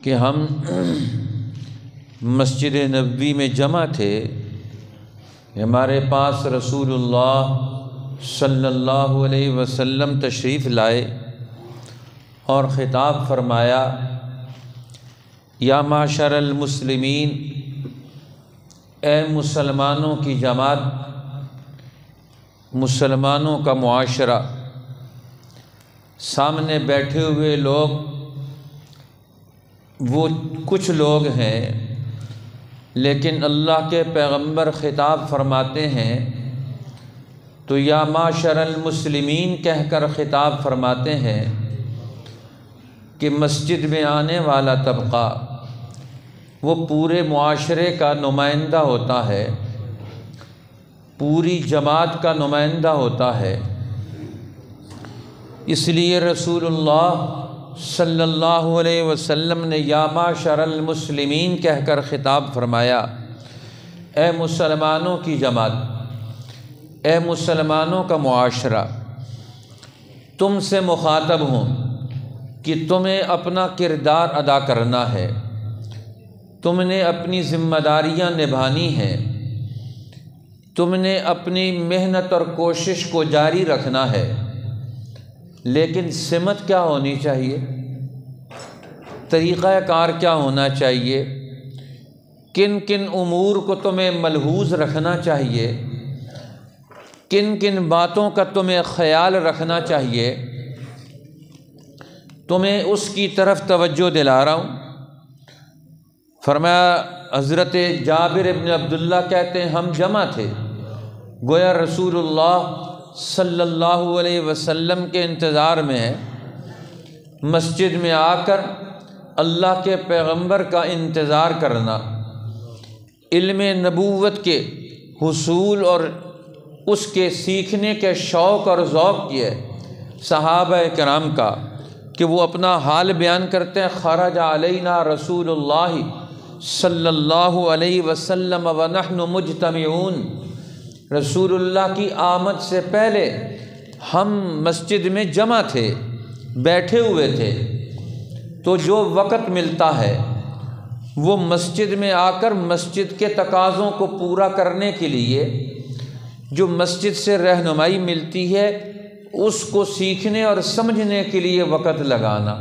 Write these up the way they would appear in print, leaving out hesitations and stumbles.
کہ ہم مسجد نبوی میں جمع تھے، ہمارے پاس رسول اللہ صلی اللہ علیہ وسلم تشریف لائے اور خطاب فرمایا، یا معشر المسلمین، اے مسلمانوں کی جماعت، مسلمانوں کا معاشرہ۔ سامنے بیٹھے ہوئے لوگ وہ کچھ لوگ ہیں، لیکن اللہ کے پیغمبر خطاب فرماتے ہیں تو یا معشر المسلمین کہہ کر خطاب فرماتے ہیں کہ مسجد میں آنے والا طبقہ وہ پورے معاشرے کا نمائندہ ہوتا ہے، پوری جماعت کا نمائندہ ہوتا ہے۔ اس لیے رسول اللہ صلی اللہ علیہ وسلم نے یا معشر المسلمین کہہ کر خطاب فرمایا، اے مسلمانوں کی جماعت، اے مسلمانوں کا معاشرہ، تم سے مخاطب ہوں کہ تمہیں اپنا کردار ادا کرنا ہے، تم نے اپنی ذمہ داریاں نبھانی ہیں، تم نے اپنی محنت اور کوشش کو جاری رکھنا ہے، لیکن سمت کیا ہونی چاہیے، طریقہ کار کیا ہونا چاہیے، کن کن امور کو تمہیں ملحوظ رکھنا چاہیے، کن کن باتوں کا تمہیں خیال رکھنا چاہیے، تمہیں اس کی طرف توجہ دلا رہا ہوں۔ فرمایا، حضرت جابر بن عبداللہ کہتے ہیں ہم جمع تھے، گویا رسول اللہ صلی اللہ علیہ وسلم کے انتظار میں ہے، مسجد میں آ کر اللہ کے پیغمبر کا انتظار کرنا، علم نبوت کے حصول اور اس کے سیکھنے کے شوق اور ذوق کیے صحابہ کرام کا کہ وہ اپنا حال بیان کرتے ہیں، خرج علینا رسول اللہ صلی اللہ علیہ وسلم ونحن مجتمعون، رسول اللہ کی آمد سے پہلے ہم مسجد میں جمع تھے، بیٹھے ہوئے تھے، تو جو وقت ملتا ہے وہ مسجد میں آ کر مسجد کے تقاضوں کو پورا کرنے کے لیے جو مسجد سے رہنمائی ملتی ہے اس کو سیکھنے اور سمجھنے کے لیے وقت لگانا،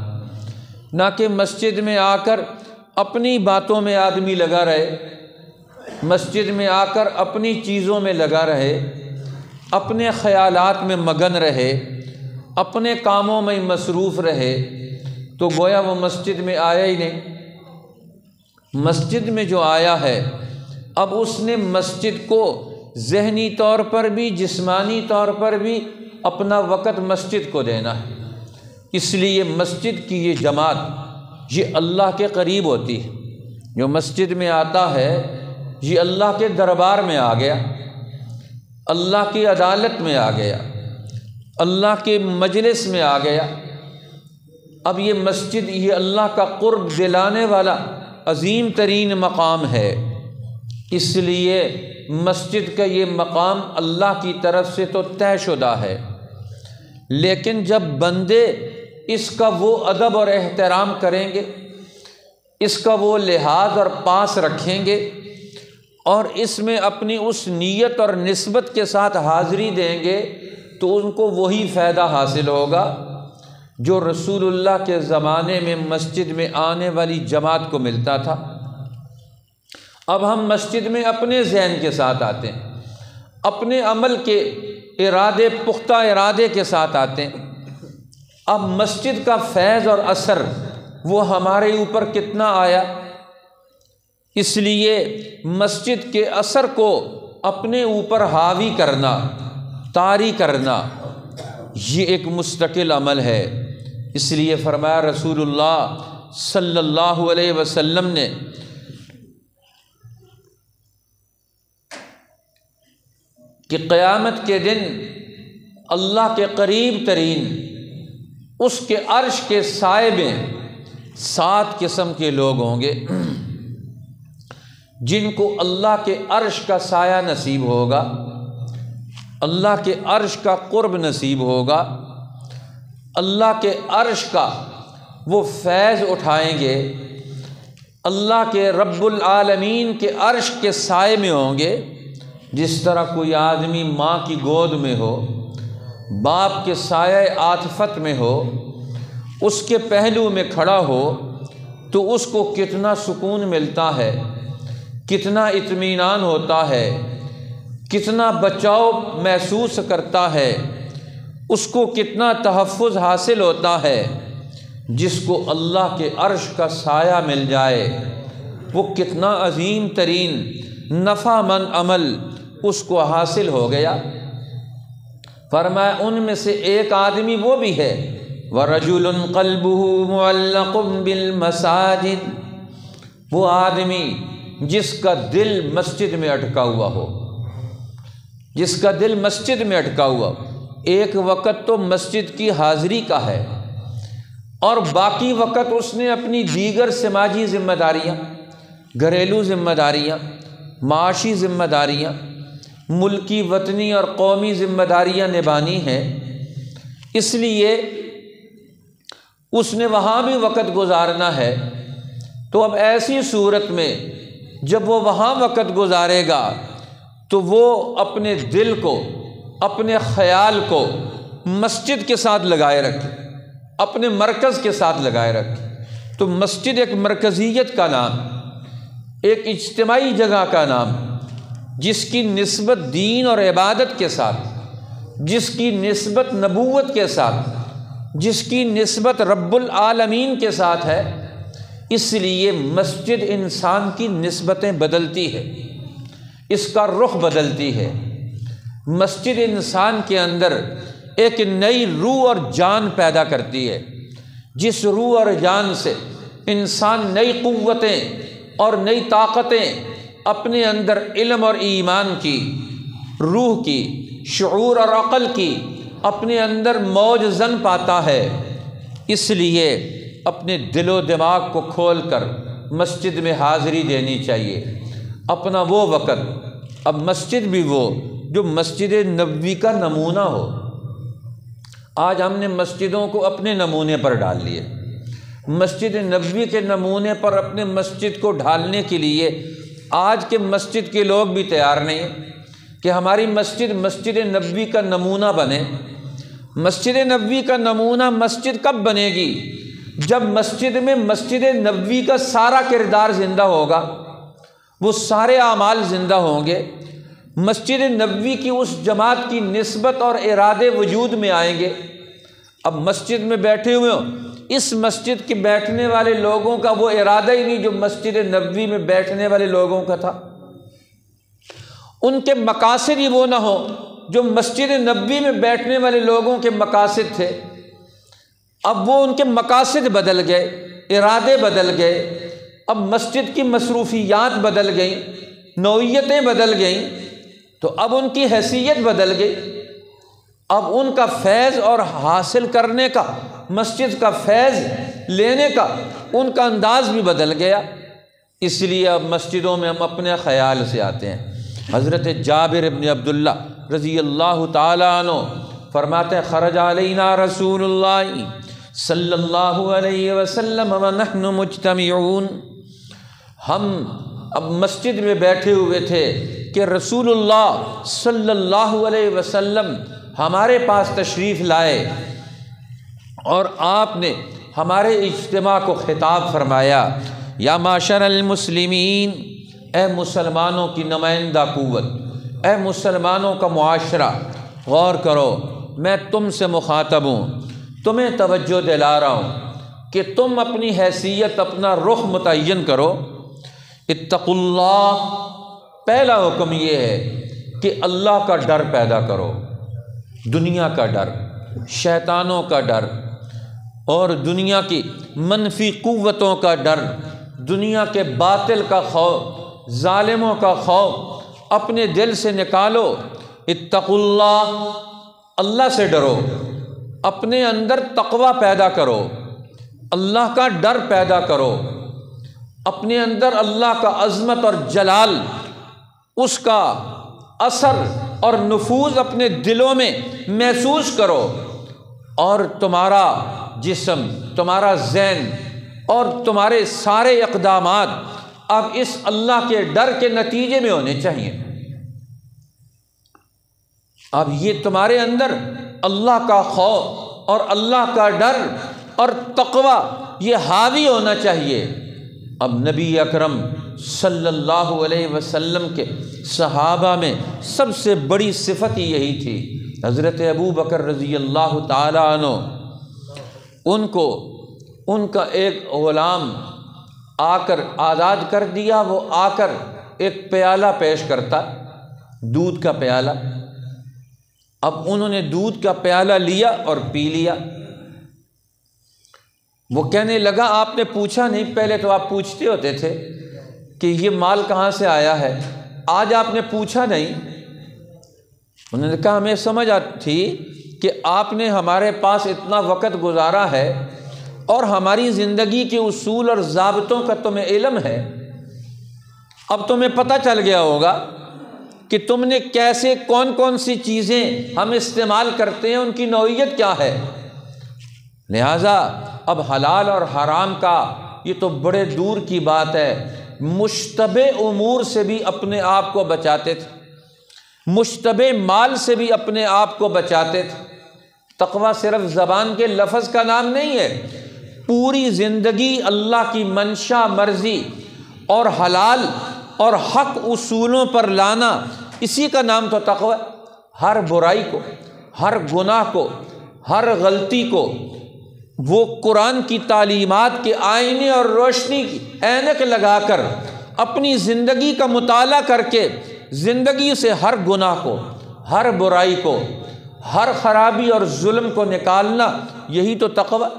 نہ کہ مسجد میں آ کر اپنی باتوں میں آدمی لگا رہے، مسجد میں آ کر اپنی چیزوں میں لگا رہے، اپنے خیالات میں مگن رہے، اپنے کاموں میں مصروف رہے، تو گویا وہ مسجد میں آیا ہی نہیں۔ مسجد میں جو آیا ہے اب اس نے مسجد کو ذہنی طور پر بھی جسمانی طور پر بھی اپنا وقت مسجد کو دینا ہے۔ اس لیے مسجد کی یہ جماعت یہ اللہ کے قریب ہوتی ہے، جو مسجد میں آتا ہے یہ اللہ کے دربار میں آ گیا، اللہ کی عدالت میں آ گیا، اللہ کے مجلس میں آ گیا۔ اب یہ مسجد یہ اللہ کا قرب دلانے والا عظیم ترین مقام ہے، اس لیے مسجد کا یہ مقام اللہ کی طرف سے تو طے شدہ ہے، لیکن جب بندے اس کا وہ ادب اور احترام کریں گے، اس کا وہ لحاظ اور پاس رکھیں گے اور اس میں اپنی اس نیت اور نسبت کے ساتھ حاضری دیں گے تو ان کو وہی فائدہ حاصل ہوگا جو رسول اللہ کے زمانے میں مسجد میں آنے والی جماعت کو ملتا تھا۔ اب ہم مسجد میں اپنے ذہن کے ساتھ آتے ہیں، اپنے عمل کے ارادے پختہ ارادے کے ساتھ آتے ہیں۔ اب مسجد کا فیض اور اثر وہ ہمارے اوپر کتنا آیا، اس لیے مسجد کے اثر کو اپنے اوپر حاوی کرنا، طاری کرنا، یہ ایک مستقل عمل ہے۔ اس لیے فرمایا رسول اللہ صلی اللہ علیہ وسلم نے کہ قیامت کے دن اللہ کے قریب ترین اس کے عرش کے سائے میں 7 قسم کے لوگ ہوں گے جن کو اللہ کے عرش کا سایہ نصیب ہوگا، اللہ کے عرش کا قرب نصیب ہوگا، اللہ کے عرش کا وہ فیض اٹھائیں گے اللہ کے رب العالمین کے عرش کے سائے میں ہوں گے، جس طرح کوئی آدمی ماں کی گود میں ہو، باپ کے سایہ عاطفت میں ہو، اس کے پہلو میں کھڑا ہو تو اس کو کتنا سکون ملتا ہے، کتنا اطمینان ہوتا ہے، کتنا بچاؤ محسوس کرتا ہے، اس کو کتنا تحفظ حاصل ہوتا ہے۔ جس کو اللہ کے عرش کا سایہ مل جائے وہ کتنا عظیم ترین نفع مند عمل اس کو حاصل ہو گیا۔ فرمایا ان میں سے ایک آدمی وہ بھی ہے وَرَجُلٌ قَلْبُهُ مُعَلَّقٌ بِالْمَسَاجِدِ، وہ آدمی جس کا دل مسجد میں اٹکا ہوا ہو، جس کا دل مسجد میں اٹکا ہوا ہو۔ ایک وقت تو مسجد کی حاضری کا ہے اور باقی وقت اس نے اپنی دیگر سماجی ذمہ داریاں، گھریلو ذمہ داریاں، معاشی ذمہ داریاں، ملکی وطنی اور قومی ذمہ داریاں نبھانی ہیں، اس لیے اس نے وہاں بھی وقت گزارنا ہے۔ تو اب ایسی صورت میں جب وہ وہاں وقت گزارے گا تو وہ اپنے دل کو، اپنے خیال کو مسجد کے ساتھ لگائے رکھے، اپنے مرکز کے ساتھ لگائے رکھے۔ تو مسجد ایک مرکزیت کا نام، ایک اجتماعی جگہ کا نام، جس کی نسبت دین اور عبادت کے ساتھ، جس کی نسبت نبوت کے ساتھ، جس کی نسبت رب العالمین کے ساتھ ہے۔ اس لیے مسجد انسان کی نسبتیں بدلتی ہے، اس کا رخ بدلتی ہے۔ مسجد انسان کے اندر ایک نئی روح اور جان پیدا کرتی ہے، جس روح اور جان سے انسان نئی قوتیں اور نئی طاقتیں اپنے اندر علم اور ایمان کی، روح کی، شعور اور عقل کی اپنے اندر موج زن پاتا ہے۔ اس لیے اپنے دل و دماغ کو کھول کر مسجد میں حاضری دینی چاہیے۔ اپنا وہ وقت، اب مسجد بھی وہ جو مسجد نبوی کا نمونہ ہو۔ آج ہم نے مسجدوں کو اپنے نمونے پر ڈال لیے، مسجد نبوی کے نمونے پر اپنے مسجد کو ڈھالنے کے لیے آج کے مسجد کے لوگ بھی تیار نہیں ہیں کہ ہماری مسجد مسجد نبوی کا نمونہ بنے۔ مسجد نبوی کا نمونہ مسجد کب بنے گی؟ جب مسجد میں مسجد نبوی کا سارا کردار زندہ ہوگا، وہ سارے اعمال زندہ ہوں گے، مسجد نبوی کی اس جماعت کی نسبت اور ارادے وجود میں آئیں گے۔ اب مسجد میں بیٹھے ہوئے ہوں، اس مسجد کے بیٹھنے والے لوگوں کا وہ ارادہ ہی نہیں جو مسجد نبوی میں بیٹھنے والے لوگوں کا تھا، ان کے مقاصد ہی وہ نہ ہو جو مسجد نبوی میں بیٹھنے والے لوگوں کے مقاصد تھے۔ اب وہ ان کے مقاصد بدل گئے، ارادے بدل گئے، اب مسجد کی مصروفیات بدل گئیں، نوعیتیں بدل گئیں، تو اب ان کی حیثیت بدل گئی۔ اب ان کا فیض اور حاصل کرنے کا، مسجد کا فیض لینے کا ان کا انداز بھی بدل گیا۔ اس لیے اب مسجدوں میں ہم اپنے خیال سے آتے ہیں۔ حضرت جابر بن عبداللہ رضی اللہ تعالیٰ عنہ فرماتے ہیں خرج علینا رسول اللہ صلی اللہ علیہ وسلم ونحن مجتمعون، ہم اب مسجد میں بیٹھے ہوئے تھے کہ رسول اللہ صلی اللہ علیہ وسلم ہمارے پاس تشریف لائے اور آپ نے ہمارے اجتماع کو خطاب فرمایا، یا معاشر المسلمین، اے مسلمانوں کی نمائندہ قوت، اے مسلمانوں کا معاشرہ، غور کرو، میں تم سے مخاطب ہوں، تمہیں توجہ دلا رہا ہوں کہ تم اپنی حیثیت، اپنا رخ متعین کرو۔ اتقوا اللہ، پہلا حکم یہ ہے کہ اللہ کا ڈر پیدا کرو، دنیا کا ڈر، شیطانوں کا ڈر اور دنیا کی منفی قوتوں کا ڈر، دنیا کے باطل کا خوف، ظالموں کا خوف اپنے دل سے نکالو۔ اتقوا اللہ، اللہ سے ڈرو، اپنے اندر تقوی پیدا کرو، اللہ کا ڈر پیدا کرو، اپنے اندر اللہ کا عظمت اور جلال، اس کا اثر اور نفوذ اپنے دلوں میں محسوس کرو، اور تمہارا جسم، تمہارا ذہن اور تمہارے سارے اقدامات اب اس اللہ کے ڈر کے نتیجے میں ہونے چاہیے۔ اب یہ تمہارے اندر اللہ کا خوف اور اللہ کا ڈر اور تقوی یہ حاوی ہونا چاہیے۔ اب نبی اکرم صلی اللہ علیہ وسلم کے صحابہ میں سب سے بڑی صفت یہی تھی۔ حضرت ابو بکر رضی اللہ تعالیٰ عنہ، ان کا ایک غلام آ کر آزاد کر دیا، وہ آ کر ایک پیالہ پیش کرتا، دودھ کا پیالہ۔ اب انہوں نے دودھ کا پیالہ لیا اور پی لیا۔ وہ کہنے لگا آپ نے پوچھا نہیں، پہلے تو آپ پوچھتے ہوتے تھے کہ یہ مال کہاں سے آیا ہے، آج آپ نے پوچھا نہیں۔ انہوں نے کہا ہمیں سمجھ آتی تھی کہ آپ نے ہمارے پاس اتنا وقت گزارا ہے اور ہماری زندگی کے اصول اور ضابطوں کا تمہیں علم ہے، اب تمہیں پتہ چل گیا ہوگا کہ تم نے کیسے کون کون سی چیزیں ہم استعمال کرتے ہیں، ان کی نوعیت کیا ہے۔ لہٰذا اب حلال اور حرام کا یہ تو بڑے دور کی بات ہے، مشتبہ امور سے بھی اپنے آپ کو بچاتے تھے، مشتبہ مال سے بھی اپنے آپ کو بچاتے تھے۔ تقویٰ صرف زبان کے لفظ کا نام نہیں ہے، پوری زندگی اللہ کی منشا مرضی اور حلال اور حق اصولوں پر لانا، اسی کا نام تو تقویٰ۔ ہر برائی کو، ہر گناہ کو، ہر غلطی کو وہ قرآن کی تعلیمات کے آئینے اور روشنی کی اینک لگا کر اپنی زندگی کا مطالعہ کر کے زندگی سے ہر گناہ کو، ہر برائی کو، ہر خرابی اور ظلم کو نکالنا، یہی تو تقویٰ۔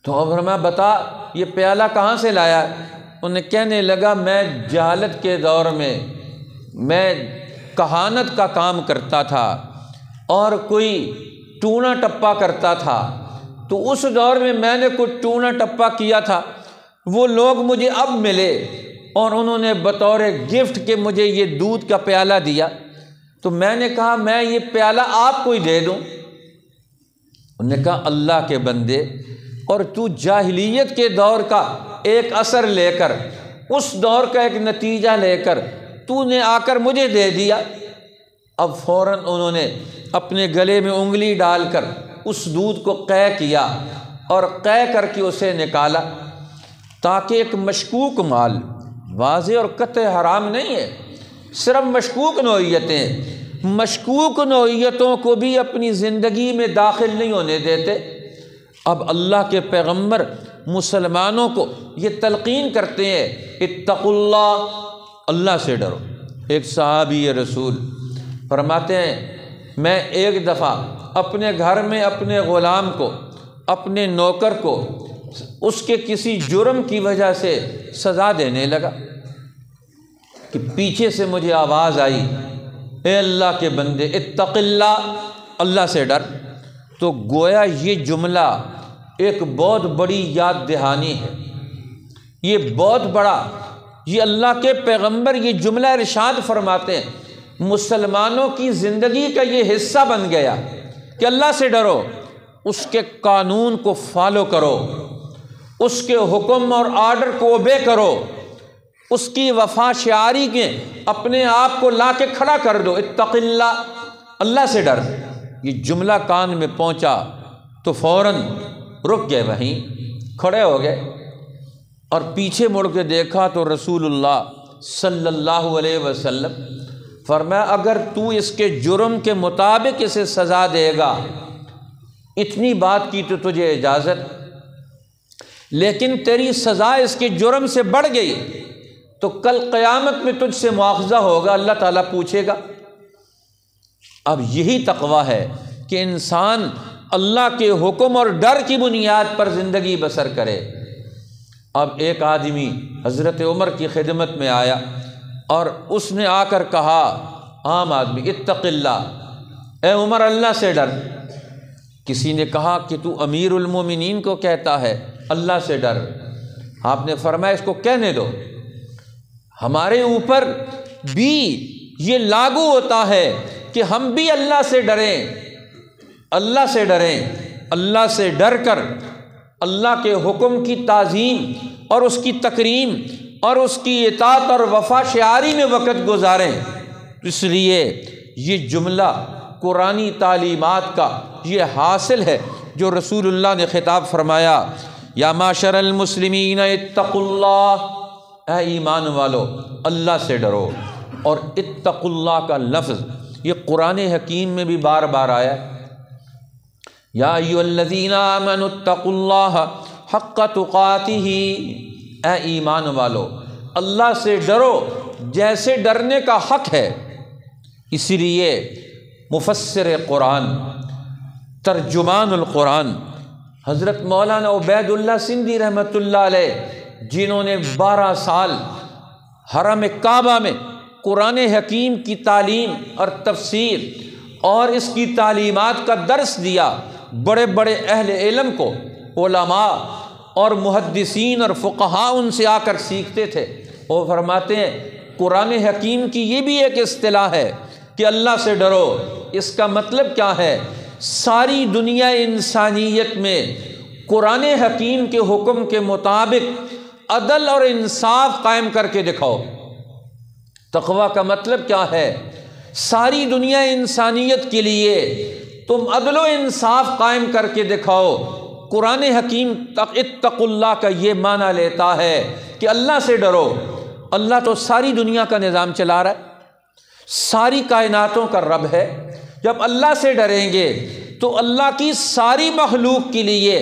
تو اب ہمیں بتا یہ پیالہ کہاں سے لایا؟ انہیں کہنے لگا میں جہالت کے دور میں کہانت کا کام کرتا تھا اور کوئی ٹونا ٹپا کرتا تھا، تو اس دور میں نے کچھ ٹونا ٹپا کیا تھا، وہ لوگ مجھے اب ملے اور انہوں نے بطور گفٹ کے مجھے یہ دودھ کا پیالہ دیا، تو میں نے کہا میں یہ پیالہ آپ کو ہی دے دوں۔ انہوں نے کہا اللہ کے بندے، اور تو جاہلیت کے دور کا ایک اثر لے کر، اس دور کا ایک نتیجہ لے کر تو نے آ کر مجھے دے دیا۔ اب فوراً انہوں نے اپنے گلے میں انگلی ڈال کر اس دودھ کو قے کیا اور قے کر کے اسے نکالا، تاکہ ایک مشکوک مال، واضح اور قطع حرام نہیں ہے، صرف مشکوک نوعیتیں، مشکوک نوعیتوں کو بھی اپنی زندگی میں داخل نہیں ہونے دیتے۔ اب اللہ کے پیغمبر مسلمانوں کو یہ تلقین کرتے ہیں اتقوا اللہ، اللہ سے ڈرو۔ ایک صحابی رسول فرماتے ہیں میں ایک دفعہ اپنے گھر میں اپنے غلام کو، اپنے نوکر کو اس کے کسی جرم کی وجہ سے سزا دینے لگا کہ پیچھے سے مجھے آواز آئی اے اللہ کے بندے اتق اللہ، اللہ سے ڈر۔ تو گویا یہ جملہ ایک بہت بڑی یاد دہانی ہے، یہ بہت بڑا، یہ اللہ کے پیغمبر یہ جملہ ارشاد فرماتے ہیں، مسلمانوں کی زندگی کا یہ حصہ بن گیا کہ اللہ سے ڈرو، اس کے قانون کو فالو کرو، اس کے حکم اور آرڈر کو اوبے کرو، اس کی وفا شعاری کے اپنے آپ کو لا کے کھڑا کر دو، اتق اللہ، اللہ سے ڈر۔ یہ جملہ کان میں پہنچا تو فوراً رک گئے، وہیں کھڑے ہو گئے اور پیچھے مڑ کے دیکھا تو رسول اللہ صلی اللہ علیہ وسلم فرمایا اگر تو اس کے جرم کے مطابق اسے سزا دے گا، اتنی بات کی تو تجھے اجازت، لیکن تیری سزا اس کے جرم سے بڑھ گئی تو کل قیامت میں تجھ سے مواخذہ ہوگا، اللہ تعالیٰ پوچھے گا۔ اب یہی تقویٰ ہے کہ انسان اللہ کے حکم اور ڈر کی بنیاد پر زندگی بسر کرے۔ اب ایک آدمی حضرت عمر کی خدمت میں آیا اور اس نے آ کر کہا، عام آدمی، اتق اللہ، اے عمر اللہ سے ڈر۔ کسی نے کہا کہ تو امیر المومنین کو کہتا ہے اللہ سے ڈر۔ آپ نے فرمایا اس کو کہنے دو، ہمارے اوپر بھی یہ لاگو ہوتا ہے کہ ہم بھی اللہ سے ڈریں، اللہ سے ڈریں، اللہ سے ڈر کر اللہ کے حکم کی تعظیم اور اس کی تکریم اور اس کی اطاعت اور وفا شعاری میں وقت گزاریں۔ اس لیے یہ جملہ قرآنی تعلیمات کا یہ حاصل ہے جو رسول اللہ نے خطاب فرمایا، یا معاشر المسلمین اتقوا اللہ، اے ایمان والو اللہ سے ڈرو۔ اور اتقوا اللہ کا لفظ یہ قرآن حکیم میں بھی بار بار آیا ہے، یا ایھا الذین آمنوا اتقوا اللہ حق تقاتہ، اے ایمان والو اللہ سے ڈرو جیسے ڈرنے کا حق ہے۔ اسی لیے مفسر قرآن ترجمان القرآن حضرت مولانا عبید اللہ سندھی رحمۃ اللہ علیہ، جنہوں نے 12 سال حرم کعبہ میں قرآن حکیم کی تعلیم اور تفسیر اور اس کی تعلیمات کا درس دیا، بڑے بڑے اہل علم کو، علماء اور محدثین اور فقہاء ان سے آ کر سیکھتے تھے۔ وہ فرماتے ہیں قرآن حکیم کی یہ بھی ایک اصطلاح ہے کہ اللہ سے ڈرو۔ اس کا مطلب کیا ہے؟ ساری دنیا انسانیت میں قرآن حکیم کے حکم کے مطابق عدل اور انصاف قائم کر کے دکھاؤ۔ تقویٰ کا مطلب کیا ہے؟ ساری دنیا انسانیت کے لیے تم عدل و انصاف قائم کر کے دکھاؤ۔ قرآن حکیم اتقوا اللہ کا یہ معنی لیتا ہے کہ اللہ سے ڈرو۔ اللہ تو ساری دنیا کا نظام چلا رہا ہے، ساری کائناتوں کا رب ہے۔ جب اللہ سے ڈریں گے تو اللہ کی ساری مخلوق کے لیے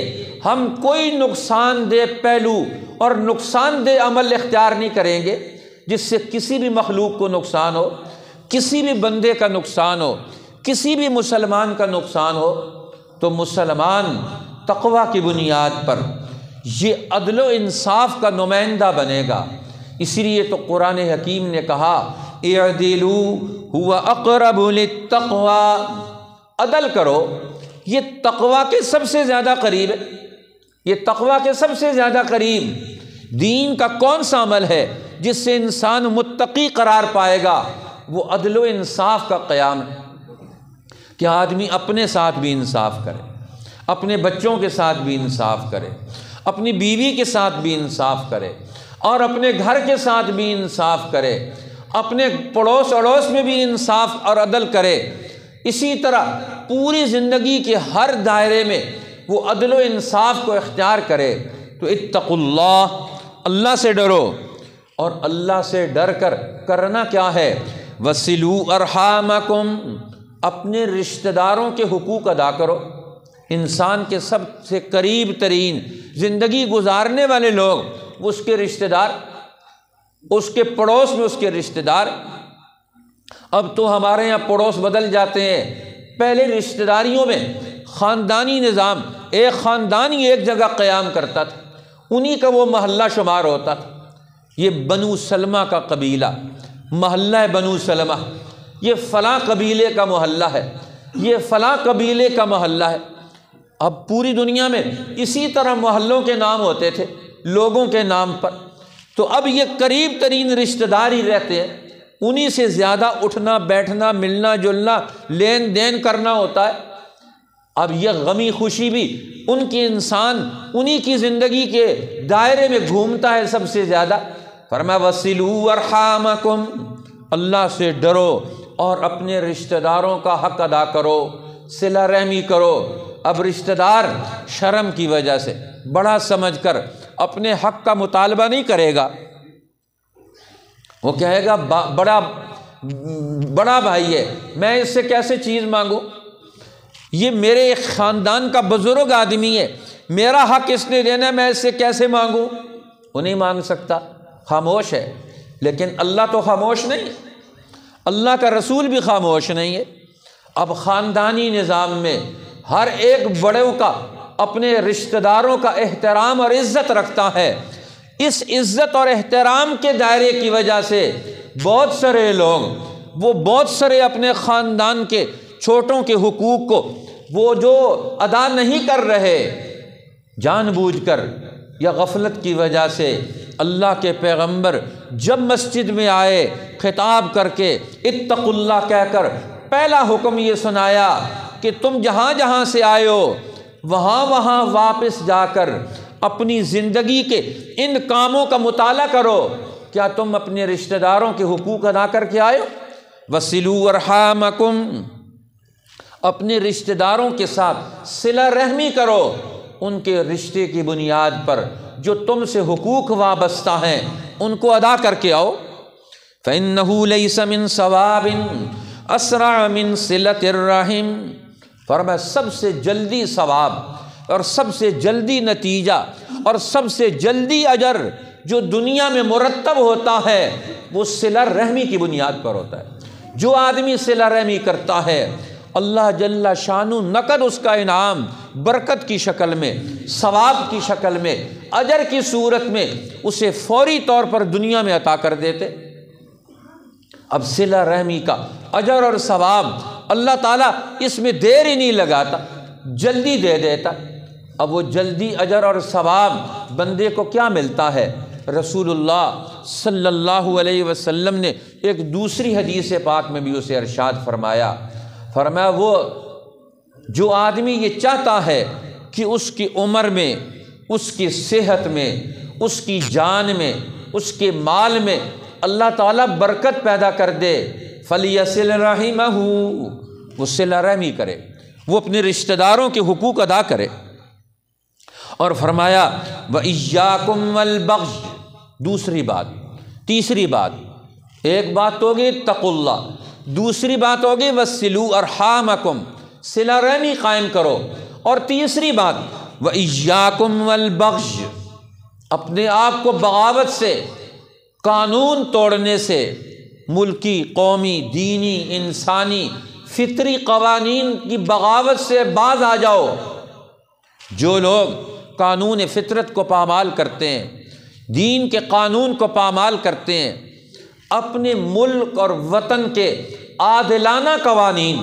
ہم کوئی نقصان دہ پہلو اور نقصان دہ عمل اختیار نہیں کریں گے جس سے کسی بھی مخلوق کو نقصان ہو، کسی بھی بندے کا نقصان ہو، کسی بھی مسلمان کا نقصان ہو۔ تو مسلمان تقویٰ کی بنیاد پر یہ عدل و انصاف کا نمائندہ بنے گا۔ اسی لیے تو قرآن حکیم نے کہا اعدلوا هو اقرب للتقوی، عدل کرو، یہ تقویٰ کے سب سے زیادہ قریب ہے۔ یہ تقویٰ کے سب سے زیادہ قریب دین کا کون سا عمل ہے جس سے انسان متقی قرار پائے گا؟ وہ عدل و انصاف کا قیام ہے کہ آدمی اپنے ساتھ بھی انصاف کرے، اپنے بچوں کے ساتھ بھی انصاف کرے، اپنی بیوی کے ساتھ بھی انصاف کرے، اور اپنے گھر کے ساتھ بھی انصاف کرے، اپنے پڑوس اڑوس میں بھی انصاف اور عدل کرے۔ اسی طرح پوری زندگی کے ہر دائرے میں وہ عدل و انصاف کو اختیار کرے۔ تو اتقوا اللہ، اللہ سے ڈرو۔ اور اللہ سے ڈر کر کرنا کیا ہے؟ وصلوا ارحامکم، اپنے رشتہ داروں کے حقوق ادا کرو۔ انسان کے سب سے قریب ترین زندگی گزارنے والے لوگ اس کے رشتہ دار، اس کے پڑوس میں اس کے رشتہ دار۔ اب تو ہمارے یہاں پڑوس بدل جاتے ہیں، پہلے رشتہ داریوں میں خاندانی نظام، ایک خاندان ہی ایک جگہ قیام کرتا تھا، انہی کا وہ محلہ شمار ہوتا تھا۔ یہ بنو سلمہ کا قبیلہ، محلہ بنو سلمہ، یہ فلاں قبیلے کا محلہ ہے، یہ فلاں قبیلے کا محلہ ہے۔ اب پوری دنیا میں اسی طرح محلوں کے نام ہوتے تھے لوگوں کے نام پر۔ تو اب یہ قریب ترین رشتہ دار ہی رہتے ہیں، انہی سے زیادہ اٹھنا بیٹھنا ملنا جلنا لین دین کرنا ہوتا ہے۔ اب یہ غمی خوشی بھی ان کی انسان انہی کی زندگی کے دائرے میں گھومتا ہے سب سے زیادہ۔ فرمایا وصلوا ارحامکم، اللہ سے ڈرو اور اپنے رشتہ داروں کا حق ادا کرو، صلہ رحمی کرو۔ اب رشتہ دار شرم کی وجہ سے بڑا سمجھ کر اپنے حق کا مطالبہ نہیں کرے گا، وہ کہے گا بڑا بھائی ہے، میں اس سے کیسے چیز مانگوں، یہ میرے ایک خاندان کا بزرگ آدمی ہے، میرا حق اس نے دینا ہے، میں اس سے کیسے مانگوں؟ وہ نہیں مانگ سکتا، خاموش ہے۔ لیکن اللہ تو خاموش نہیں ہے، اللہ کا رسول بھی خاموش نہیں ہے۔ اب خاندانی نظام میں ہر ایک بڑے کا اپنے رشتہ داروں کا احترام اور عزت رکھتا ہے۔ اس عزت اور احترام کے دائرے کی وجہ سے بہت سارے لوگ بہت سارے اپنے خاندان کے چھوٹوں کے حقوق کو وہ جو ادا نہیں کر رہے، جان بوجھ کر یا غفلت کی وجہ سے۔ اللہ کے پیغمبر جب مسجد میں آئے خطاب کر کے اتقوا اللہ کہہ کر پہلا حکم یہ سنایا کہ تم جہاں جہاں سے آئے ہو وہاں واپس جا کر اپنی زندگی کے ان کاموں کا مطالعہ کرو۔ کیا تم اپنے رشتہ داروں کے حقوق ادا کر کے آئے ہو؟ وَصِلُوا أَرْحَامَكُمْ، اپنے رشتہ داروں کے ساتھ صلہ رحمی کرو، ان کے رشتے کی بنیاد پر جو تم سے حقوق وابستہ ہیں ان کو ادا کر کے آؤ۔ فَإِنَّهُ لَيْسَ مِن ثَوَابٍ أَسْرَعَ مِن صِلَةِ الرَّحِمِ، فرمایا سب سے جلدی ثواب اور سب سے جلدی نتیجہ اور سب سے جلدی اجر جو دنیا میں مرتب ہوتا ہے وہ صلہ رحمی کی بنیاد پر ہوتا ہے۔ جو آدمی صلہ رحمی کرتا ہے اللہ جل شانہ نقد اس کا انعام برکت کی شکل میں، ثواب کی شکل میں، اجر کی صورت میں اسے فوری طور پر دنیا میں عطا کر دیتے۔ اب صلہ رحمی کا اجر اور ثواب اللہ تعالیٰ اس میں دیر ہی نہیں لگاتا، جلدی دے دیتا۔ اب وہ جلدی اجر اور ثواب بندے کو کیا ملتا ہے؟ رسول اللہ صلی اللہ علیہ وسلم نے ایک دوسری حدیث پاک میں بھی اسے ارشاد فرمایا وہ جو آدمی یہ چاہتا ہے کہ اس کی عمر میں، اس کی صحت میں، اس کی جان میں، اس کے مال میں اللہ تعالیٰ برکت پیدا کر دے، فَلْيَصِلْ رَحِمَهُ، وہ صلہ رحمی کرے، وہ اپنے رشتہ داروں کے حقوق ادا کرے۔ اور فرمایا وَإِيَّاكُمْ وَالْبَغْيَ، دوسری بات، تیسری بات، ایک بات ہوگی اتقوا اللہ، دوسری بات ہوگی وَصِلُوا أَرْحَامَكُمْ، صلہ رحمی قائم کرو، اور تیسری بات وَإِيَّاكُمْ وَالْبَغْيَ، اپنے آپ کو بغاوت سے، قانون توڑنے سے، ملکی، قومی، دینی، انسانی، فطری قوانین کی بغاوت سے باز آ جاؤ۔ جو لوگ قانون فطرت کو پامال کرتے ہیں، دین کے قانون کو پامال کرتے ہیں، اپنے ملک اور وطن کے عادلانہ قوانین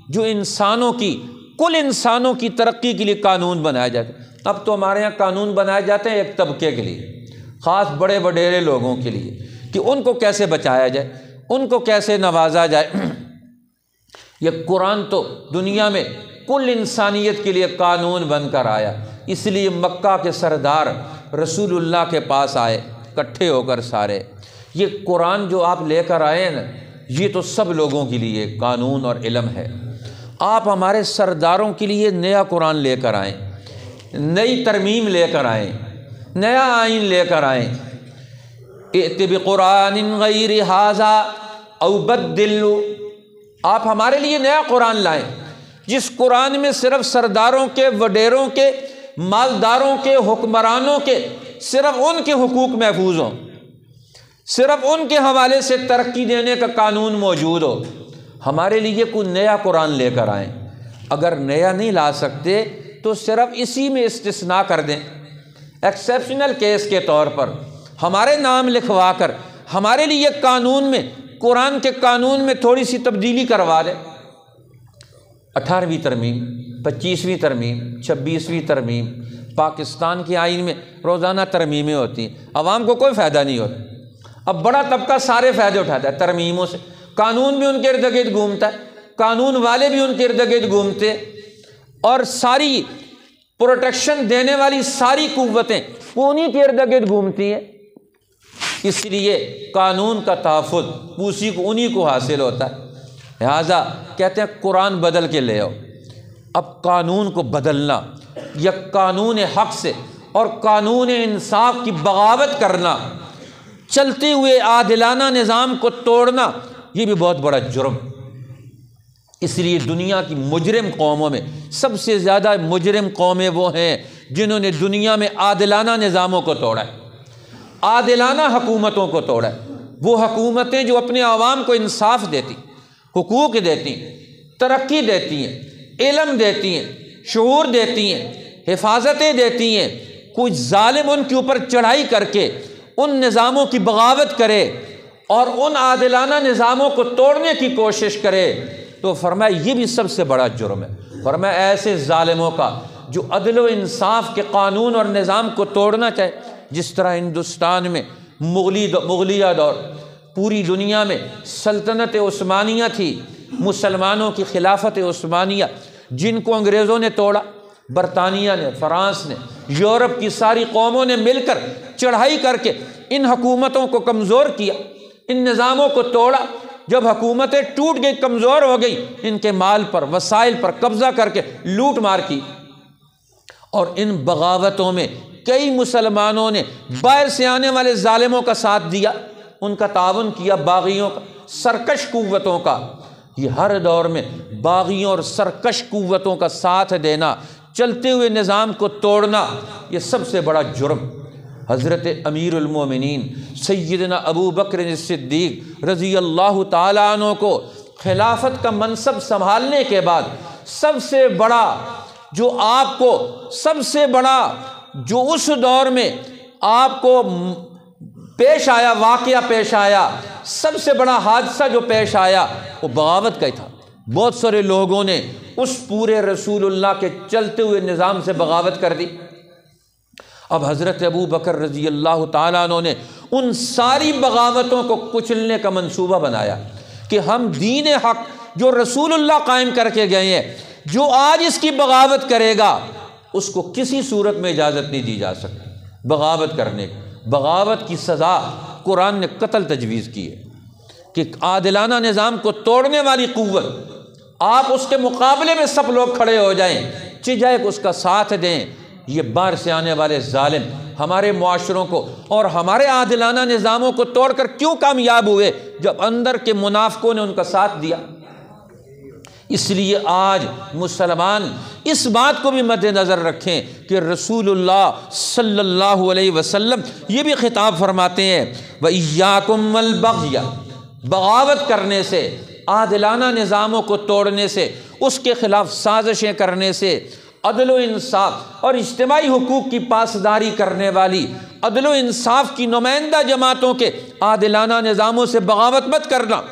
جو انسانوں کی، کل انسانوں کی ترقی کے لیے قانون بنائے جاتے ہیں۔ اب تو ہمارے یہاں قانون بنائے جاتے ہیں ایک طبقے کے لیے، خاص بڑے وڈیرے لوگوں کے لیے، کہ ان کو کیسے بچایا جائے، ان کو کیسے نوازا جائے۔ یہ قرآن تو دنیا میں کل انسانیت کے لیے قانون بن کر آیا، اس لیے مکہ کے سردار رسول اللہ کے پاس آئے اکٹھے ہو کر سارے، یہ قرآن جو آپ لے کر آئے ہیں نا، یہ تو سب لوگوں کے لیے قانون اور علم ہے، آپ ہمارے سرداروں کے لیے نیا قرآن لے کر آئیں، نئی ترمیم لے کر آئیں، نیا آئین لے کر آئیں۔ ائت بقرآن غیر ھذا او بدلہ، آپ ہمارے لیے نیا قرآن لائیں جس قرآن میں صرف سرداروں کے، وڈیروں کے، مالداروں کے، حکمرانوں کے صرف ان کے حقوق محفوظ ہوں، صرف ان کے حوالے سے ترقی دینے کا قانون موجود ہو۔ ہمارے لیے کوئی نیا قرآن لے کر آئیں، اگر نیا نہیں لا سکتے تو صرف اسی میں استثناء کر دیں، ایکسیپشنل کیس کے طور پر ہمارے نام لکھوا کر ہمارے لیے قانون میں، قرآن کے قانون میں تھوڑی سی تبدیلی کروا دیں۔ 18ویں ترمیم، 25ویں ترمیم، 26ویں ترمیم، پاکستان کے آئین میں روزانہ ترمیمیں ہوتی ہیں، عوام کو کوئی فائدہ نہیں ہوتا۔ اب بڑا طبقہ سارے فائدے اٹھاتا ہے ترمیموں سے، قانون بھی ان کے ارد گرد گھومتا ہے، قانون والے بھی ان کے ارد گرد گھومتے، اور ساری پروٹیکشن دینے والی ساری قوتیں وہ انہی کے ارد گرد گھومتی ہیں۔ اس لیے قانون کا تحفظ اسی کو، انہی کو حاصل ہوتا ہے۔ لہٰذا کہتے ہیں قرآن بدل کے لے آؤ۔ اب قانون کو بدلنا یا قانون حق سے اور قانون انصاف کی بغاوت کرنا، چلتے ہوئے عادلانہ نظام کو توڑنا، یہ بھی بہت بڑا جرم۔ اس لیے دنیا کی مجرم قوموں میں سب سے زیادہ مجرم قومیں وہ ہیں جنہوں نے دنیا میں عادلانہ نظاموں کو توڑا ہے، عادلانہ حکومتوں کو توڑا ہے۔ وہ حکومتیں جو اپنے عوام کو انصاف دیتی، حقوق دیتی، ترقی دیتی ہیں، علم دیتی ہیں، شعور دیتی ہیں، حفاظتیں دیتی ہیں، کوئی ظالم ان کے اوپر چڑھائی کر کے ان نظاموں کی بغاوت کرے اور ان عادلانہ نظاموں کو توڑنے کی کوشش کرے تو فرمایا یہ بھی سب سے بڑا جرم ہے۔ فرمایا ایسے ظالموں کا جو عدل و انصاف کے قانون اور نظام کو توڑنا چاہے، جس طرح ہندوستان میں مغلیہ دور، پوری دنیا میں سلطنت عثمانیہ تھی، مسلمانوں کی خلافت عثمانیہ، جن کو انگریزوں نے توڑا، برطانیہ نے، فرانس نے، یورپ کی ساری قوموں نے مل کر چڑھائی کر کے ان حکومتوں کو کمزور کیا، ان نظاموں کو توڑا۔ جب حکومتیں ٹوٹ گئی، کمزور ہو گئی، ان کے مال پر، وسائل پر قبضہ کر کے لوٹ مار کی۔ اور ان بغاوتوں میں کئی مسلمانوں نے باہر سے آنے والے ظالموں کا ساتھ دیا، ان کا تعاون کیا، باغیوں کا، سرکش قوتوں کا۔ یہ ہر دور میں باغیوں اور سرکش قوتوں کا ساتھ دینا، چلتے ہوئے نظام کو توڑنا، یہ سب سے بڑا جرم۔ حضرت امیر المومنین سیدنا ابو بکر صدیق رضی اللہ تعالیٰ عنہ کو خلافت کا منصب سنبھالنے کے بعد سب سے بڑا جو اس دور میں آپ کو پیش آیا، واقعہ پیش آیا، سب سے بڑا حادثہ جو پیش آیا وہ بغاوت کا ہی تھا۔ بہت سارے لوگوں نے اس پورے رسول اللہ کے چلتے ہوئے نظام سے بغاوت کر دی۔ اب حضرت ابو بکر رضی اللہ تعالیٰ عنہ نے ان ساری بغاوتوں کو کچلنے کا منصوبہ بنایا کہ ہم دین حق جو رسول اللہ قائم کر کے گئے ہیں، جو آج اس کی بغاوت کرے گا اس کو کسی صورت میں اجازت نہیں دی جا سکتی بغاوت کرنے کی۔ بغاوت کی سزا قرآن نے قتل تجویز کی ہے کہ عادلانہ نظام کو توڑنے والی قوت، آپ اس کے مقابلے میں سب لوگ کھڑے ہو جائیں، چجائے اس کا ساتھ دیں۔ یہ باہر سے آنے والے ظالم ہمارے معاشروں کو اور ہمارے عادلانہ نظاموں کو توڑ کر کیوں کامیاب ہوئے؟ جب اندر کے منافقوں نے ان کا ساتھ دیا۔ اس لیے آج مسلمان اس بات کو بھی مد نظر رکھیں کہ رسول اللہ صلی اللہ علیہ وسلم یہ بھی خطاب فرماتے ہیں وَإِيَّاكُمْ وَالْبَغْيَ، بغاوت کرنے سے، عادلانہ نظاموں کو توڑنے سے، اس کے خلاف سازشیں کرنے سے، عدل و انصاف اور اجتماعی حقوق کی پاسداری کرنے والی عدل و انصاف کی نمائندہ جماعتوں کے عادلانہ نظاموں سے بغاوت مت کرنا۔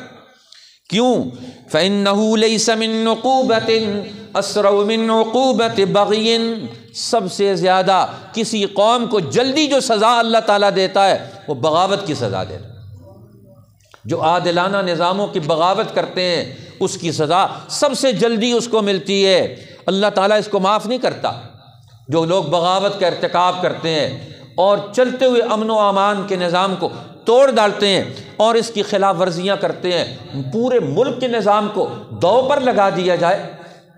کیوں؟ فَإِنَّهُ لَيْسَ مِن عُقُوبَةٍ أَسْرَعُ مِن عُقُوبَةِ بَغْيٍ، سب سے زیادہ کسی قوم کو جلدی جو سزا اللہ تعالیٰ دیتا ہے وہ بغاوت کی سزا دیتا ہے۔ جو عادلانہ نظاموں کی بغاوت کرتے ہیں اس کی سزا سب سے جلدی اس کو ملتی ہے، اللہ تعالیٰ اس کو معاف نہیں کرتا۔ جو لوگ بغاوت کا ارتکاب کرتے ہیں اور چلتے ہوئے امن و امان کے نظام کو توڑ ڈالتے ہیں اور اس کی خلاف ورزیاں کرتے ہیں، پورے ملک کے نظام کو دو پر لگا دیا جائے،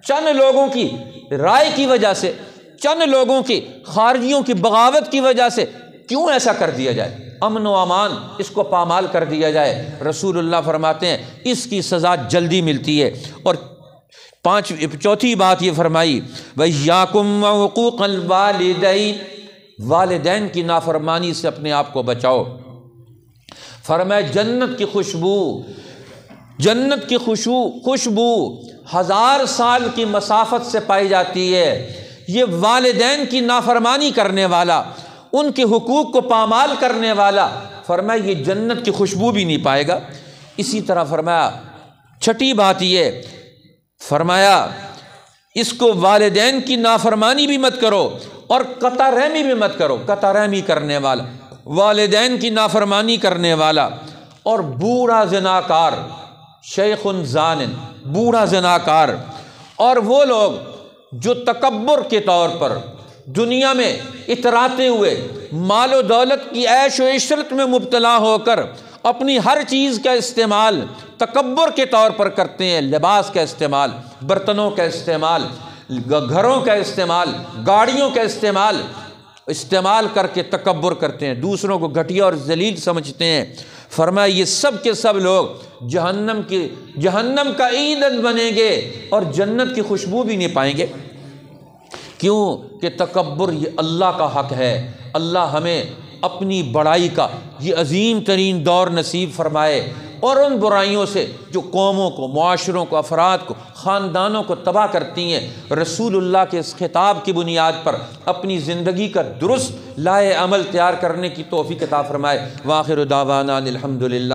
چند لوگوں کی رائے کی وجہ سے، چند لوگوں کی خارجیوں کی بغاوت کی وجہ سے کیوں ایسا کر دیا جائے؟ امن و امان اس کو پامال کر دیا جائے۔ رسول اللہ فرماتے ہیں اس کی سزا جلدی ملتی ہے۔ اور چوتھی بات یہ فرمائی وَإِيَّاكُمْ وَعُقُوقَ الْوَالِدَيْنِ، والدین کی نافرمانی سے اپنے آپ کو بچاؤ۔ فرمایا جنت کی خوشبو، جنت کی خوشبو 1000 سال کی مسافت سے پائی جاتی ہے۔ یہ والدین کی نافرمانی کرنے والا، ان کے حقوق کو پامال کرنے والا، فرمایا یہ جنت کی خوشبو بھی نہیں پائے گا۔ اسی طرح فرمایا چھٹی بات یہ، فرمایا اس کو والدین کی نافرمانی بھی مت کرو اور قطع رحمی بھی مت کرو۔ قطع رحمی کرنے والا، والدین کی نافرمانی کرنے والا اور بوڑھا زناکار، شیخ زان، بوڑھا زناکار، اور وہ لوگ جو تکبر کے طور پر دنیا میں اتراتے ہوئے مال و دولت کی عیش و عشرت میں مبتلا ہو کر اپنی ہر چیز کا استعمال تکبر کے طور پر کرتے ہیں، لباس کا استعمال، برتنوں کا استعمال، گھروں کا استعمال، گاڑیوں کا استعمال کر کے تکبر کرتے ہیں، دوسروں کو گھٹیا اور ذلیل سمجھتے ہیں۔ فرمایا یہ سب کے سب لوگ جہنم کا ایندھن بنیں گے اور جنت کی خوشبو بھی نہیں پائیں گے۔ کیوں کہ تکبر یہ اللہ کا حق ہے۔ اللہ ہمیں اپنی بڑائی کا یہ عظیم ترین دور نصیب فرمائے اور ان برائیوں سے جو قوموں کو، معاشروں کو، افراد کو، خاندانوں کو تباہ کرتی ہیں، رسول اللہ کے اس خطاب کی بنیاد پر اپنی زندگی کا درست لائے عمل تیار کرنے کی توفیق عطا فرمائے۔ وآخر دعوانا الحمدللہ۔